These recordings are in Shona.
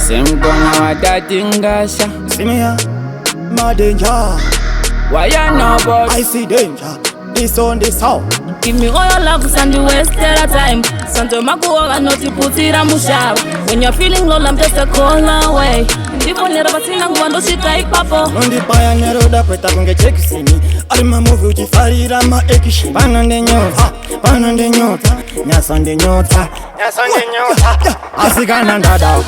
Simkona wadatingasha. See me here, my danger. Why you know boss? I see danger. This on this how. Give me all your love, and you waste a time. Santo Makuoga, not to put it on Mushab. When you're feeling low, I'm just a call away. If I never seen a one, she type papa. On the pioneer, the preta can get check see me. I'm a movie to Farira, my ekish. Pan on the nyota, pan on the nyota. Yes on the nyota, yes on the nyota. Asigan dada.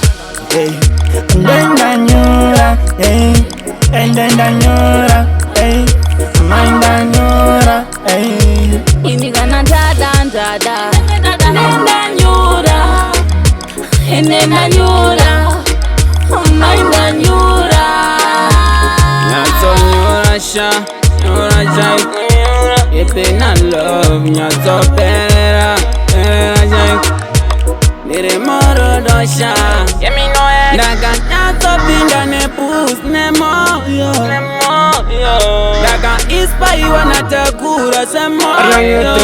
Hey, and then the nyora, hey, and then the nyora, hey, mind the nyora, hey. Imigana dada, nenda nyura, nenda nyura, mind nyura. Nyato nyura sha, nyura jai. Ipe na love, nyato perera, perera jai. Nire moro dosha, yemi no e. Daga nyato binda ne pus ne moyo, ne moyo. Daga ispa iwa na takura se moyo.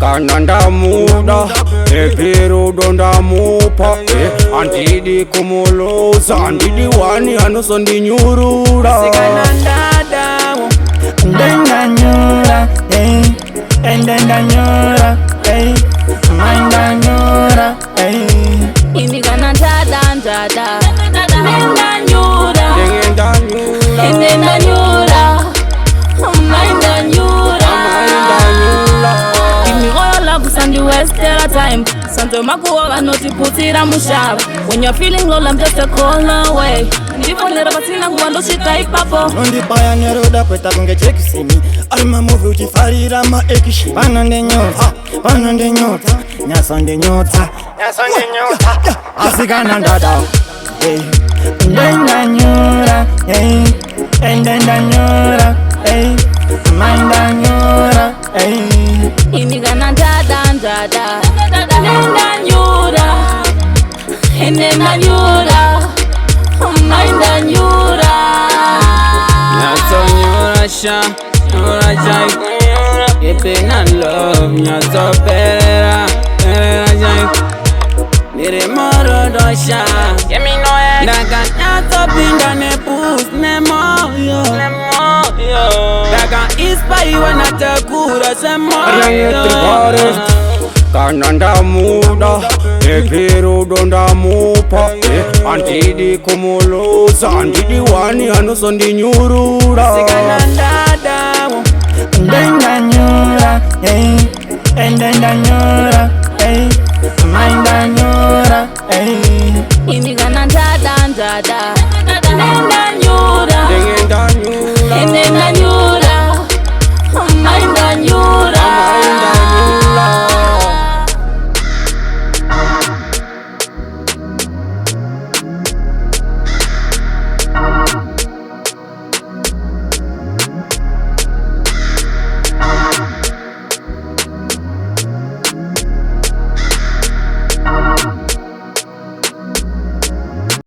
Kananda muda, epiru donda mupa, antidi kumolosa, antidi wani anusondi nyurura. Sikananda dawo, Ndenda nyura, hey, ndenda nyura, hey, mind nyura, hey. Imigana dada, nenda nyura, nenda nyura, nenda nyura, mind nyura. Give me all your love, and you waste a time. Santo Makuoga, not to put it on Mushab. When you're feeling low, I'm just a call away. If I never seen a one, she type papa. On the pioneer, the preta can get check see me. I'm a movie to Farira, my ekish. Pan on the nyota, pan on the nyota. Yes on the nyota, yes on the nyota. Asigan dada. Hey, then the nyora, hey, and then the nyora, hey, mind the nyora, hey. Imigana dada, nenda nyura, nenda nyura, mind nyura. nyato nyura sha, nyura jai. Ipe na love, nyato perera, perera jai. Nire moro dosha, yemi no e. Daga nyato binda ne pus ne moyo, ne moyo. Daga ispa iwa na takura se moyo. Kananda muda, epiru donda mupa, antidi kumolosa, antidi wani anusondi nyurura. Sikananda dawo, Ndenda nyura, hey, ndenda nyura, hey, mind nyura.